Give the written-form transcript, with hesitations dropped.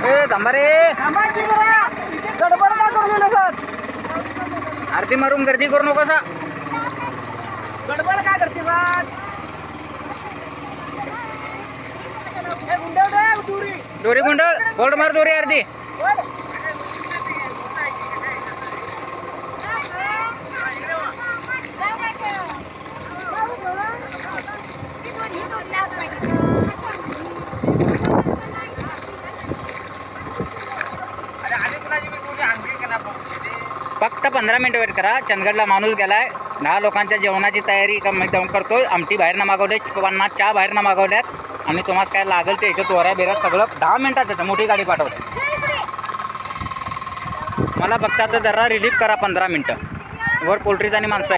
ए थांबा रे, गडबड का करून गेलं सर? आरती मारून गर्दी करू नको सा. गडबड काय करते सर? हे गुंडे दे दुरी. दोरी गुंडळ बोल्ड मार दोरी आरती. फक्त 15 मिनिट वेट करा. चंदगडला माणूस गेलाय. 10 लोकांच्या जेवणाची तयारी जाऊन करतोय. आमटी बाहेरनं मागवले, 50 चहा बाहेरनं मागवल्यात आणि तुम्हाला काय लागेल ते याच्यात वऱ्या बिऱ्या सगळं 10 मिनिटात येतं. मोठी गाडी पाठवते. मला फक्त आता जरा रिलीफ करा 15 मिनिटं. वर पोल्ट्रीज आणि माणसं